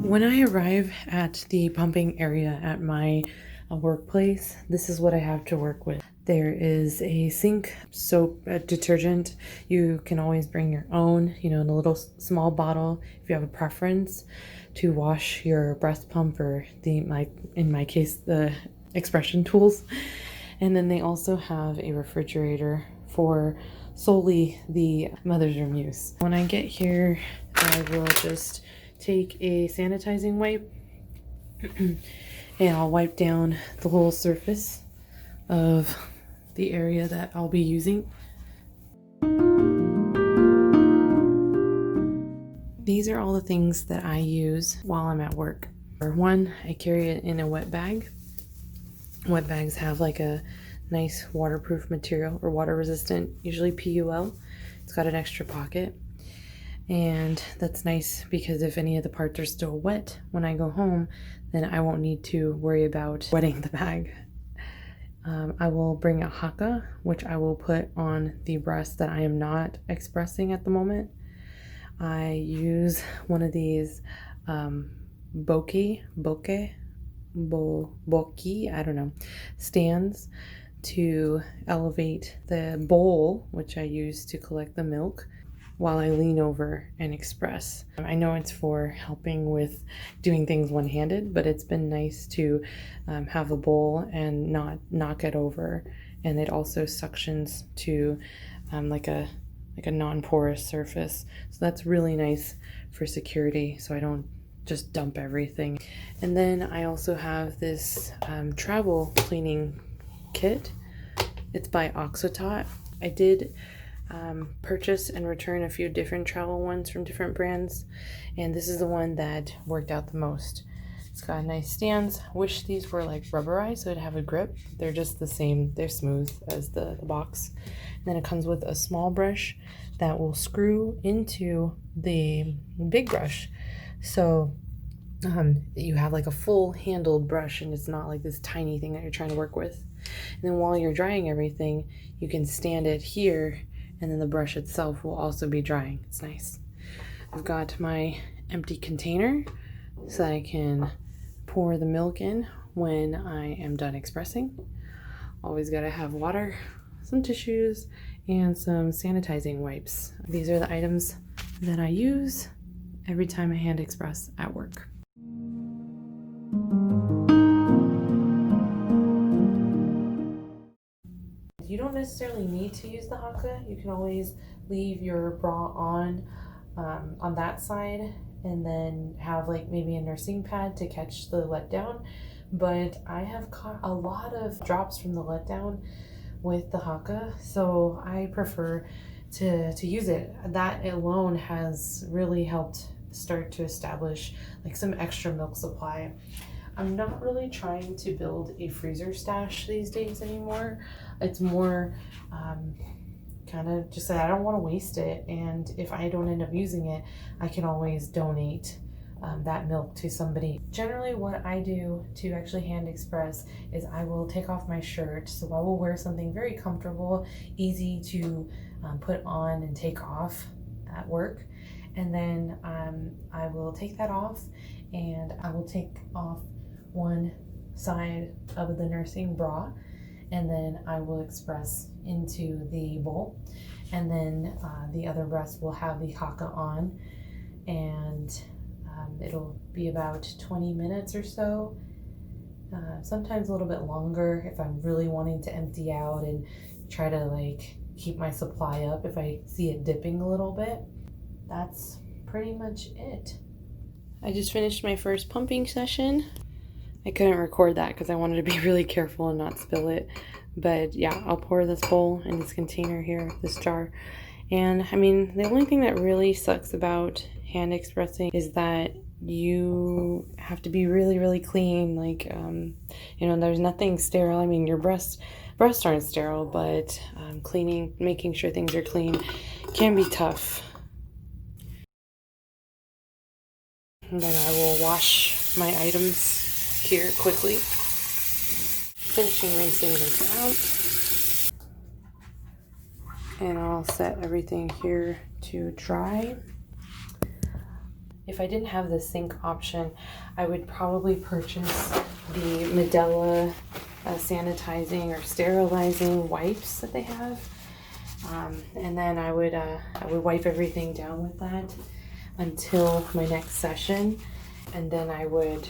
When I arrive at the pumping area at my workplace, this is what I have to work with. There is a sink, soap, detergent. You can always bring your own, in a little small bottle if you have a preference to wash your breast pump or in my case, the expression tools. And then they also have a refrigerator for solely the mother's room use. When I get here, I will just take a sanitizing wipe and I'll wipe down the whole surface of the area that I'll be using. These are all the things that I use while I'm at work. For one, I carry it in a wet bag. Wet bags have like a nice waterproof material or water resistant, usually PUL. It's got an extra pocket. And that's nice because if any of the parts are still wet when I go home, then I won't need to worry about wetting the bag. I will bring a haka, which I will put on the breast that I am not expressing at the moment. I use one of these boki, I don't know, stands to elevate the bowl, which I use to collect the milk, while I lean over and express. I know it's for helping with doing things one-handed, but it's been nice to have a bowl and not knock it over. And it also suctions to like a non-porous surface. So that's really nice for security, so I don't just dump everything. And then I also have this travel cleaning kit. It's by Oxotot. I did purchase and return a few different travel ones from different brands, and this is the one that worked out the most. It's got nice stands. Wish these were like rubberized so it'd have a grip. They're just the same. They're smooth as the box. And then it comes with a small brush that will screw into the big brush, so you have like a full handled brush and it's not like this tiny thing that you're trying to work with. And then while you're drying everything, you can stand it here, and then the brush itself will also be drying. It's nice. I've got my empty container so I can pour the milk in when I am done expressing. Always gotta have water, some tissues, and some sanitizing wipes. These are the items that I use every time I hand express at work. You don't necessarily need to use the haka. You can always leave your bra on that side and then have like maybe a nursing pad to catch the letdown. But I have caught a lot of drops from the letdown with the haka, so I prefer to use it. That alone has really helped start to establish like some extra milk supply. I'm not really trying to build a freezer stash these days anymore. It's more kind of just that I don't want to waste it, and if I don't end up using it, I can always donate that milk to somebody. Generally what I do to actually hand express is I will take off my shirt, so I will wear something very comfortable, easy to put on and take off at work, and then I will take that off and I will take off one side of the nursing bra, and then I will express into the bowl, and then the other breast will have the haka on, and it'll be about 20 minutes or so, sometimes a little bit longer if I'm really wanting to empty out and try to like keep my supply up if I see it dipping a little bit. That's pretty much it. I just finished my first pumping session. I couldn't record that because I wanted to be really careful and not spill it. But yeah, I'll pour this bowl in this container here, this jar. And I mean, the only thing that really sucks about hand expressing is that you have to be really, really clean. Like, there's nothing sterile. I mean, your breasts aren't sterile, but cleaning, making sure things are clean can be tough. And then I will wash my items here quickly, finishing rinsing this out, and I'll set everything here to dry. If I didn't have the sink option, I would probably purchase the Medela sanitizing or sterilizing wipes that they have. And then I would wipe everything down with that until my next session, and then I would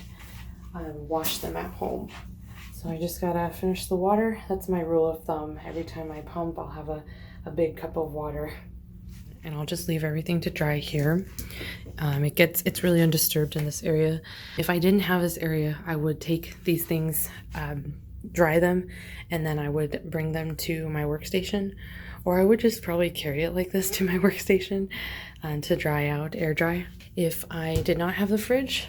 wash them at home. So I just gotta finish the water. That's my rule of thumb. Every time I pump, I'll have a big cup of water, and I'll just leave everything to dry here. It's really undisturbed in this area. If I didn't have this area, I would take these things, dry them, and then I would bring them to my workstation, or I would just probably carry it like this to my workstation to dry out, air dry. If I did not have the fridge,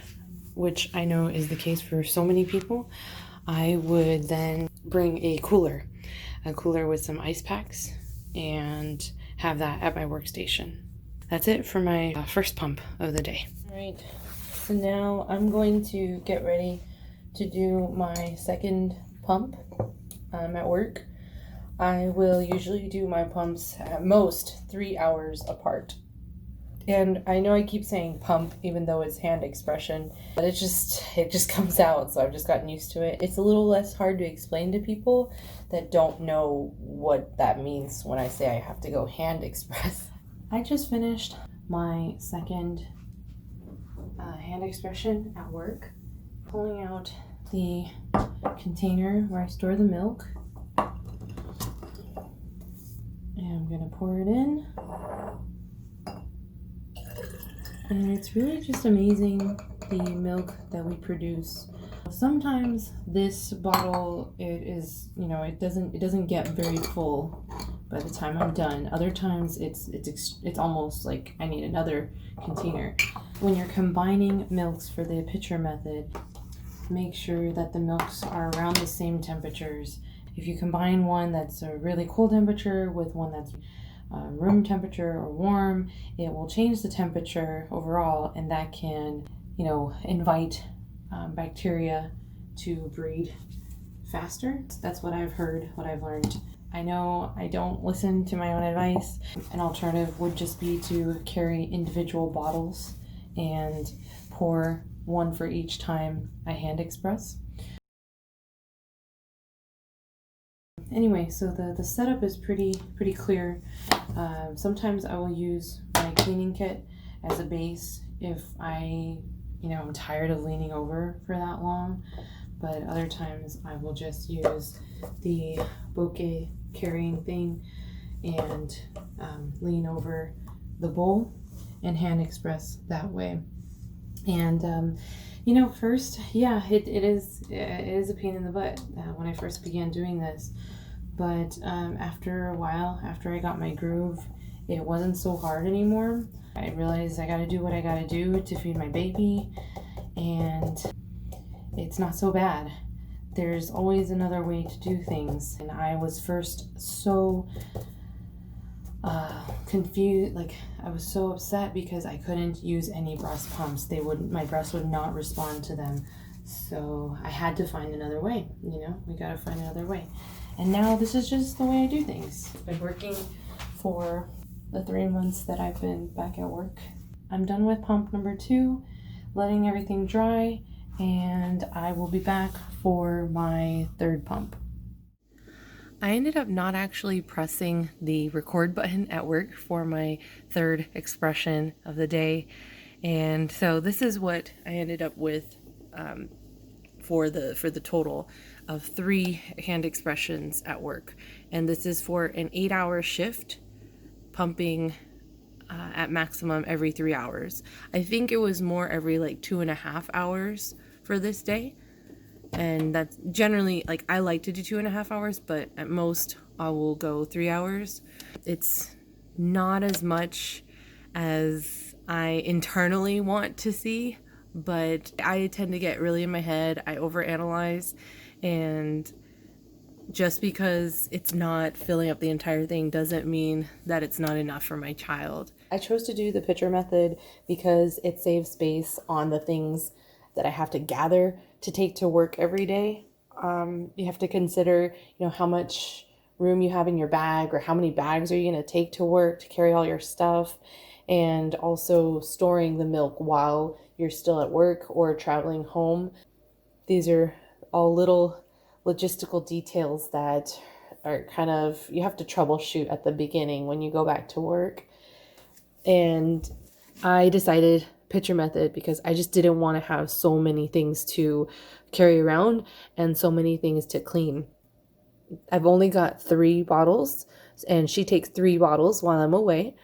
which I know is the case for so many people, I would then bring a cooler with some ice packs, and have that at my workstation. That's it for my first pump of the day. All right, so now I'm going to get ready to do my second pump at work. I will usually do my pumps at most 3 hours apart. And I know I keep saying pump even though it's hand expression, but it just comes out, so I've just gotten used to it. It's a little less hard to explain to people that don't know what that means when I say I have to go hand express. I just finished my second hand expression at work, pulling out the container where I store the milk. And I'm gonna pour it in. And it's really just amazing, the milk that we produce. Sometimes this bottle, it doesn't get very full by the time I'm done. Other times it's almost like I need another container. When you're combining milks for the pitcher method, make sure that the milks are around the same temperatures. If you combine one that's a really cold temperature with one that's room temperature or warm, it will change the temperature overall, and that can, invite bacteria to breed faster. That's what I've heard, what I've learned. I know I don't listen to my own advice. An alternative would just be to carry individual bottles and pour one for each time I hand express. Anyway, so the setup is pretty clear. Sometimes I will use my cleaning kit as a base if I'm tired of leaning over for that long, but other times I will just use the bouquet carrying thing and lean over the bowl and hand express that way. And first, it is a pain in the butt when I first began doing this. But after a while, after I got my groove, it wasn't so hard anymore. I realized I gotta do what I gotta do to feed my baby, and it's not so bad. There's always another way to do things. And I was first so confused, I was so upset because I couldn't use any breast pumps. My breast would not respond to them. So I had to find another way, we gotta find another way. And now this is just the way I do things. I've been working for the 3 months that I've been back at work. I'm done with pump number 2, letting everything dry, and I will be back for my third pump. I ended up not actually pressing the record button at work for my third expression of the day. And so this is what I ended up with for the total of 3 hand expressions at work. And this is for an 8-hour shift, pumping at maximum every 3 hours. I think it was more every 2.5 hours for this day. And that's generally, I like to do 2.5 hours, but at most I will go 3 hours. It's not as much as I internally want to see, but I tend to get really in my head. I overanalyze, and just because it's not filling up the entire thing doesn't mean that it's not enough for my child. I chose to do the pitcher method because it saves space on the things that I have to gather to take to work every day. You have to consider, how much room you have in your bag, or how many bags are you going to take to work to carry all your stuff. and also storing the milk while you're still at work or traveling home. These are all little logistical details that are kind of, you have to troubleshoot at the beginning when you go back to work. And I decided pitcher method because I just didn't want to have so many things to carry around and so many things to clean. I've only got 3 bottles, and she takes 3 bottles while I'm away.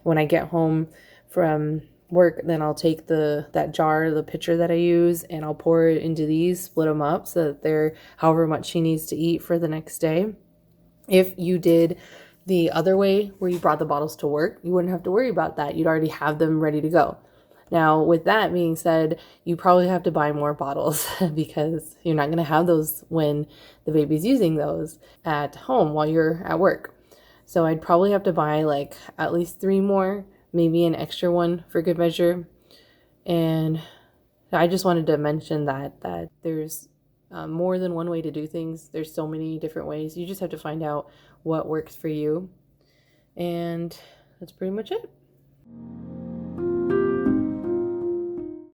When I get home from work, then I'll take that jar, the pitcher that I use, and I'll pour it into these, split them up so that they're however much she needs to eat for the next day. If you did the other way where you brought the bottles to work, you wouldn't have to worry about that. You'd already have them ready to go. Now, with that being said, you probably have to buy more bottles because you're not going to have those when the baby's using those at home while you're at work. So I'd probably have to buy like at least 3 more, maybe an extra one for good measure. And I just wanted to mention that there's more than one way to do things. There's so many different ways. You just have to find out what works for you. And that's pretty much it.